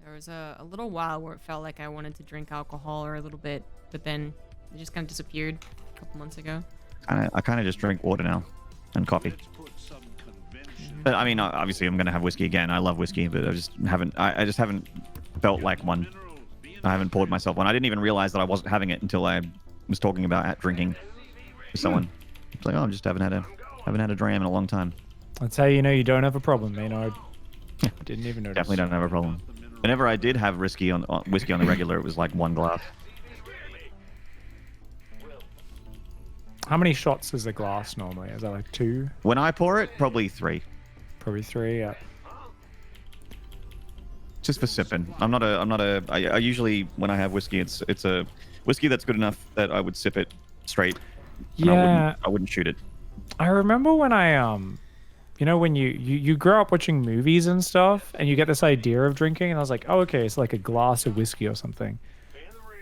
There was a little while where it felt like I wanted to drink alcohol or a little bit, but then it just kind of disappeared a couple months ago. I kind of just drink water now and coffee. But I mean, obviously, I'm gonna have whiskey again. I love whiskey, but I just haven't. I just haven't felt like one. I haven't poured myself one. I didn't even realize that I wasn't having it until I was talking about drinking with someone. It's like, oh, I just haven't had a dram in a long time. That's how you know you don't have a problem, Maynard. Didn't even notice. Definitely don't have a problem. Whenever I did have whiskey on the regular, it was like one glass. How many shots is a glass normally? Is that like 2? When I pour it, probably 3. Probably 3, yeah. Just for sipping. I usually, when I have whiskey, it's a whiskey that's good enough that I would sip it straight. Yeah. I wouldn't shoot it. I remember when I you know, when you grow up watching movies and stuff, and you get this idea of drinking, and I was like, oh, okay, it's like a glass of whiskey or something.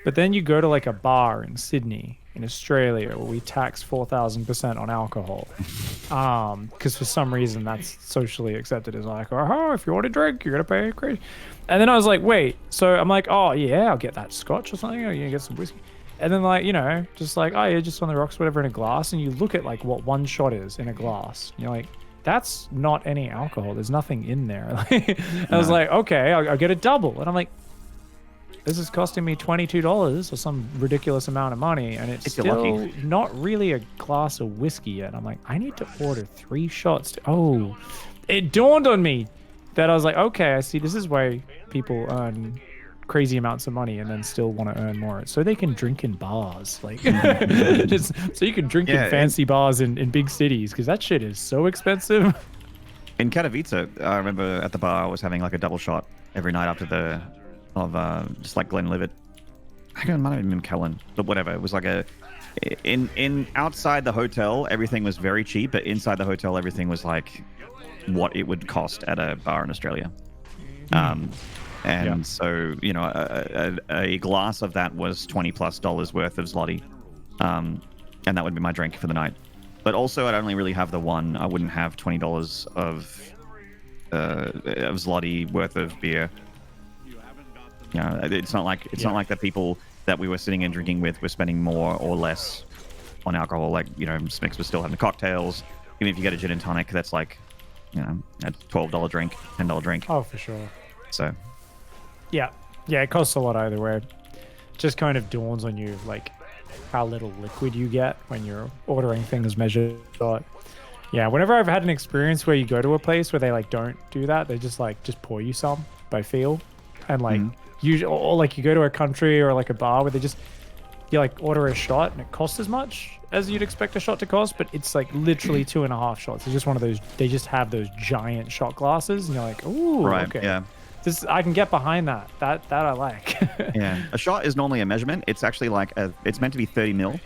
But then you go to like a bar in Sydney, in Australia, where we tax 4,000% on alcohol, because for some reason that's socially accepted as like, oh, if you want to drink, you're gonna pay crazy. And then I was like, wait, so I'm like, oh yeah, I'll get that scotch or something, or you get some whiskey. And then like, you know, just like, oh yeah, just on the rocks, whatever, in a glass, and you look at like what one shot is in a glass, and you're like, that's not any alcohol. There's nothing in there. I was like, okay, I'll get a double. And I'm like, this is costing me $22 or some ridiculous amount of money, and it's still not really a glass of whiskey yet. I'm like, I need to order 3 shots. Oh, it dawned on me that I was like, okay, I see. This is why people earn crazy amounts of money and then still want to earn more, so they can drink in bars, like just so you can drink in fancy bars in big cities, because that shit is so expensive. In Katowice, I remember at the bar I was having like a double shot every night after just like Glenlivet. I think it might have been Kellen, but whatever. It was like in outside the hotel everything was very cheap, but inside the hotel everything was like what it would cost at a bar in Australia. So, you know, a glass of that was $20+ worth of zloty. And that would be my drink for the night. But also, I'd only really have the one. I wouldn't have $20 of zloty worth of beer. You know, it's not like the people that we were sitting and drinking with were spending more or less on alcohol. Like, you know, Smix was still having the cocktails. Even if you get a gin and tonic, that's like, you know, a $12 drink, $10 drink. Oh, for sure. So... Yeah, it costs a lot either way. Just kind of dawns on you like how little liquid you get when you're ordering things measured. But yeah, whenever I've had an experience where you go to a place where they like don't do that, they just pour you some by feel, and like or like you go to a country or like a bar where you like order a shot and it costs as much as you'd expect a shot to cost, but it's like literally 2.5 shots. It's just one of those. They just have those giant shot glasses, and you're like, ooh, right, okay. Yeah. I can get behind that. That I like. Yeah, a shot is normally a measurement. It's actually like it's meant to be 30 mil,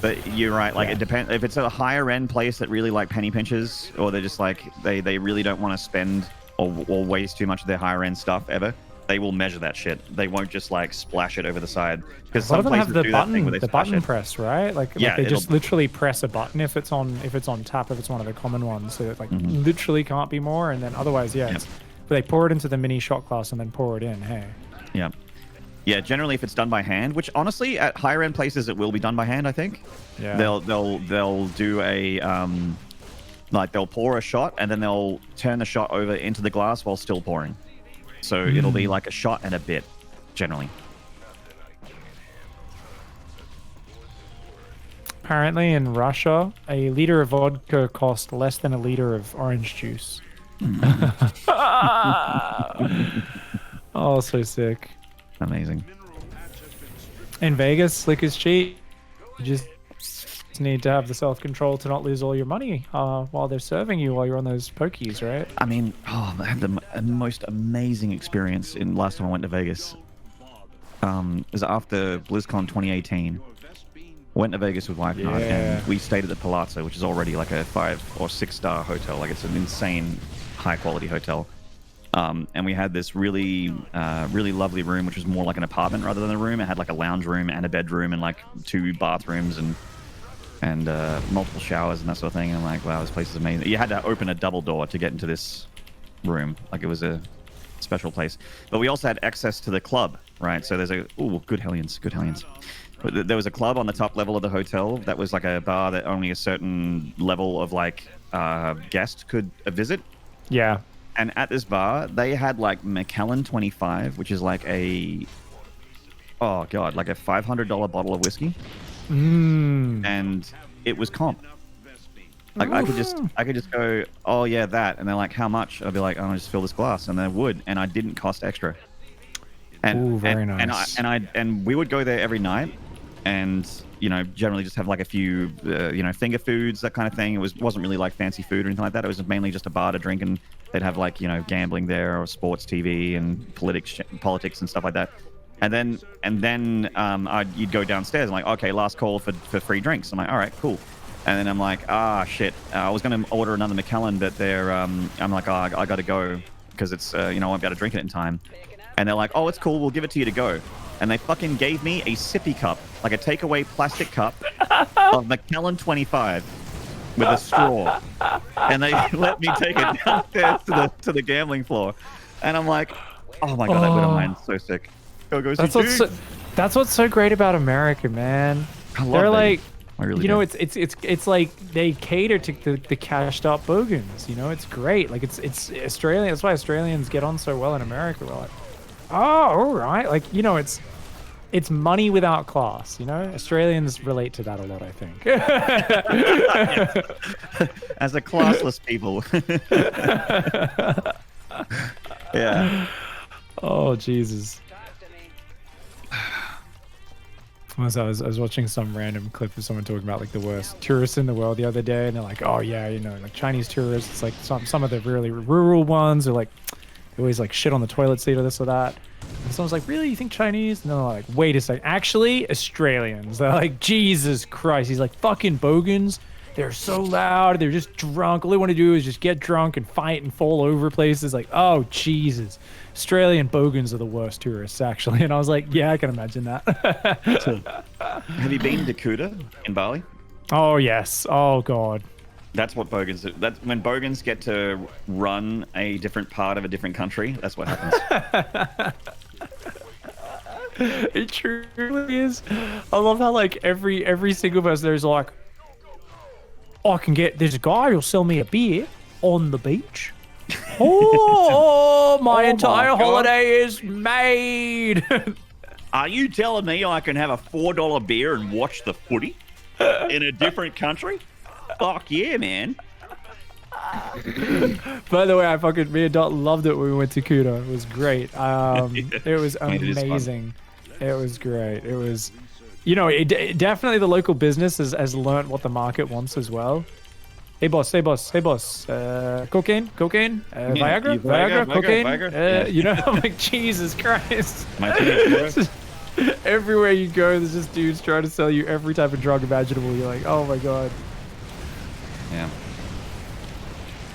but you're right. Like it depends if it's a higher end place that really like penny pinches, or they're just like they really don't want to spend or waste too much of their higher end stuff ever. They will measure that shit. They won't just like splash it over the side, because some places have do that thing where they splash button it. press, right? Like they just literally press a button if it's on tap, if it's one of the common ones, so it like literally can't be more, and then otherwise but they pour it into the mini shot glass and then pour it in. Hey. Yeah. Generally, if it's done by hand, which honestly at higher end places it will be done by hand. I think. Yeah. They'll do a like they'll pour a shot and then they'll turn the shot over into the glass while still pouring. So it'll be like a shot and a bit, generally. Apparently, in Russia, a liter of vodka cost less than a liter of orange juice. Oh, so sick. Amazing. In Vegas, liquor's cheap. You just need to have the self-control to not lose all your money while they're serving you while you're on those pokies, right? I mean, I had the most amazing experience in last time I went to Vegas. It was after BlizzCon 2018. Went to Vegas with wife and I, and we stayed at the Palazzo, which is already like a 5 or 6 star hotel. Like it's an insane high quality hotel. And we had this really lovely room, which was more like an apartment rather than a room. It had like a lounge room and a bedroom and like 2 bathrooms and multiple showers and that sort of thing. And I'm like, wow, this place is amazing. You had to open a double door to get into this room. Like it was special place. But we also had access to the club, right? So there's a good Hellions, good Hellions. But there was a club on the top level of the hotel that was like a bar that only a certain level of like guest could visit. Yeah. And at this bar, they had like Macallan 25, which is like a like a $500 bottle of whiskey. And it was comp. Like I could just go, oh yeah, that, and they're like, how much? I'd be like, oh, just fill this glass, and they would, and I didn't cost extra. And very nice. And we would go there every night, and generally just have like a few finger foods, that kind of thing. It wasn't really like fancy food or anything like that. It was mainly just a bar to drink, and they'd have like gambling there or sports TV and politics and stuff like that. And then you'd go downstairs and like, okay, last call for free drinks. I'm like, all right, cool. And then I'm like, shit. I was going to order another Macallan, but they're, I'm like, I got to go because it's, I won't be able to drink it in time. And they're like, oh, it's cool. We'll give it to you to go. And they fucking gave me a sippy cup, like a takeaway plastic cup of Macallan 25 with a straw. And they let me take it downstairs to the gambling floor. And I'm like, oh my God, that would have mine so sick. That's what's so great about America, man. They're like, it's like they cater to the cashed up bogans. It's great. Like it's Australian. That's why Australians get on so well in America. We're like, oh, all right. Like it's money without class. Australians relate to that a lot, I think. As a classless people. Yeah. Oh Jesus. I was watching some random clip of someone talking about like the worst tourists in the world the other day, and they're like, oh yeah, like Chinese tourists, it's like some of the really rural ones are like they always like shit on the toilet seat or this or that. And someone's like, really, you think Chinese? And they're like, wait a second, actually Australians. They're like, Jesus Christ. He's like, fucking bogans, they're so loud, they're just drunk, all they want to do is just get drunk and fight and fall over places. Like, oh Jesus, Australian bogans are the worst tourists, actually. And I was like, yeah, I can imagine that. Have you been to Kuta in Bali? Oh yes. Oh God. That's what bogans do. That's when bogans get to run a different part of a different country. That's what happens. It truly is. I love how like every single person there's like, there's a guy who'll sell me a beer on the beach. My entire holiday is made. Are you telling me I can have a $4 beer and watch the footy in a different country? Fuck yeah, man. By the way, me and Dot loved it when we went to Kuta. It was great. It was amazing. It was great. It was, definitely the local business has learned what the market wants as well. Hey boss. Cocaine, Viagra, cocaine. I'm like, Jesus Christ. Everywhere you go, there's just dudes trying to sell you every type of drug imaginable. You're like, oh my God. Yeah.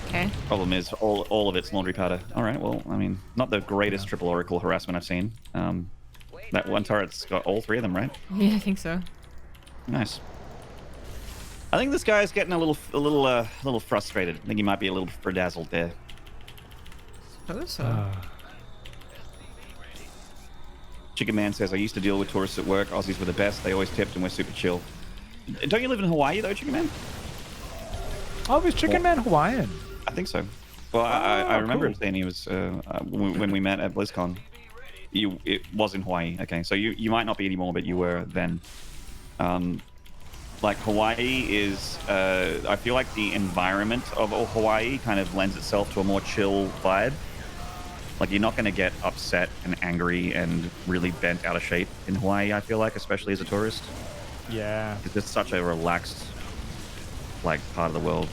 Okay. Problem is, all of it's laundry powder. All right, well, I mean, not the greatest triple oracle harassment I've seen. That one turret's got all three of them, right? Yeah, I think so. Nice. I think this guy's getting a little frustrated. I think he might be a little bedazzled there. Suppose so. Chicken Man says, I used to deal with tourists at work. Aussies were the best. They always tipped and we're super chill. Don't you live in Hawaii though, Chicken Man? Oh, was Chicken Man Hawaiian? I think so. Well, I remember him saying he was when we met at BlizzCon. It was in Hawaii. Okay, so you might not be anymore, but you were then. Like Hawaii is, I feel like the environment of Hawaii kind of lends itself to a more chill vibe. Like you're not going to get upset and angry and really bent out of shape in Hawaii, I feel like, especially as a tourist. Yeah. It's just such a relaxed, like, part of the world.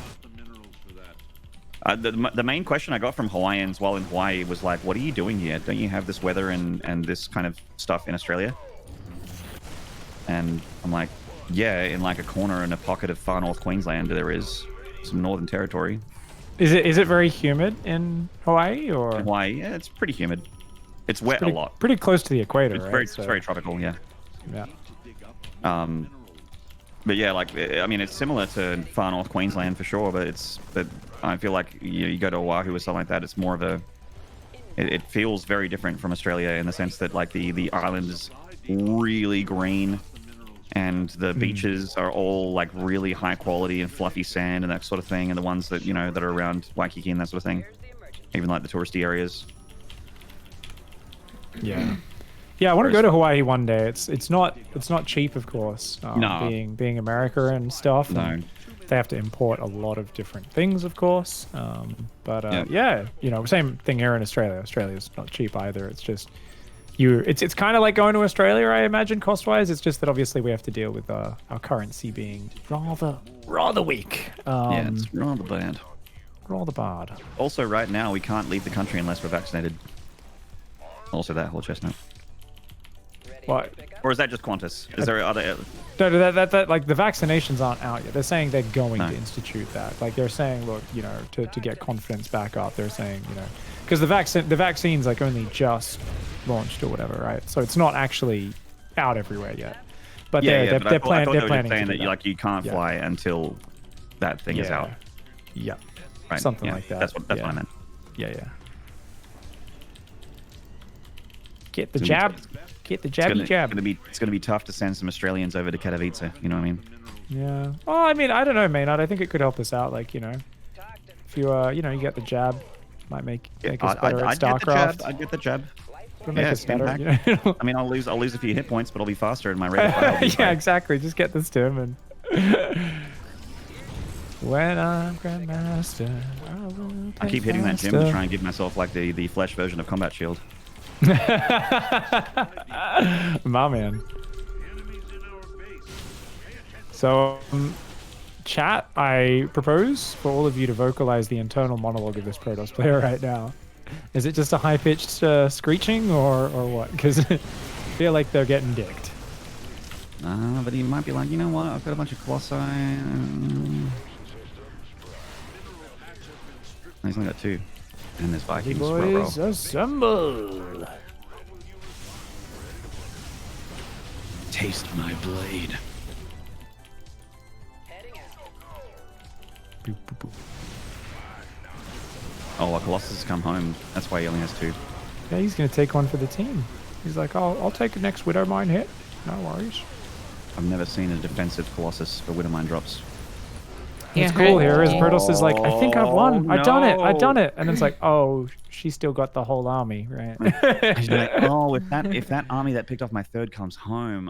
The main question I got from Hawaiians while in Hawaii was like, what are you doing here? Don't you have this weather and this kind of stuff in Australia? And I'm like, yeah, in like a corner in a pocket of far north Queensland, there is some Northern Territory. Is it very humid in Hawaii or? In Hawaii, yeah, it's pretty humid. It's wet a lot. Pretty close to the equator, right? It's very tropical, yeah. Yeah. But yeah, like I mean, it's similar to far north Queensland for sure. But I feel like you go to Oahu or something like that. It's more of a It feels very different from Australia in the sense that like the island is really green, and the beaches are all like really high quality and fluffy sand and that sort of thing, and the ones that that are around Waikiki and that sort of thing, even like the touristy areas. Yeah. Yeah, I want to go to Hawaii one day. It's not cheap, of course. No. Being America and stuff. No. And they have to import a lot of different things, of course. Yeah, same thing here in Australia. Australia's not cheap either. It's just it's kind of like going to Australia, I imagine, cost-wise. It's just that obviously we have to deal with our currency being rather weak. Yeah, it's rather bad. Rather bad. Also, right now we can't leave the country unless we're vaccinated. Also, that whole chestnut. What? Or is that just Qantas? Is there other? No, that like the vaccinations aren't out yet. They're saying they're going to institute that. Like they're saying, look, to get confidence back up, they're saying, because the vaccine's like only just launched or whatever, right? So it's not actually out everywhere yet. But they're planning. They're planning saying to do that you can't fly until that thing is out. Yeah. Right. Something like that. That's what I meant. Yeah. Get the jab. Get the jabby jab. It's gonna be tough to send some Australians over to Katowice. You know what I mean? Yeah. Well, I mean, I don't know, Maynard. I think it could help us out. Like, if you you get the jab, might make us better at StarCraft. I'd get the jab. It'll make us better. I mean, I'll lose a few hit points, but I'll be faster in my rate of fire. Yeah, exactly. Just get this to him and. When I'm Grandmaster, I keep hitting that gym to try and give myself like the flesh version of Combat Shield. My man. So, chat, I propose for all of you to vocalize the internal monologue of this Protoss player right now. Is it just a high-pitched screeching or what? Because I feel like they're getting dicked. But he might be like, you know what? I've got a bunch of Colossi. He's only got 2. And there's Vikings. Boys, assemble! Taste my blade. Boop, boop, boop. Oh, well, Colossus has come home. That's why he only has 2. Yeah, he's gonna take one for the team. He's like, I'll take the next Widow Mine hit. No worries. I've never seen a defensive Colossus for Widow Mine drops. What's cool here is Protoss is like, I think I've won. I've done it. And it's like, oh, she still got the whole army, right? She's like, oh, if that army that picked off my 3rd comes home,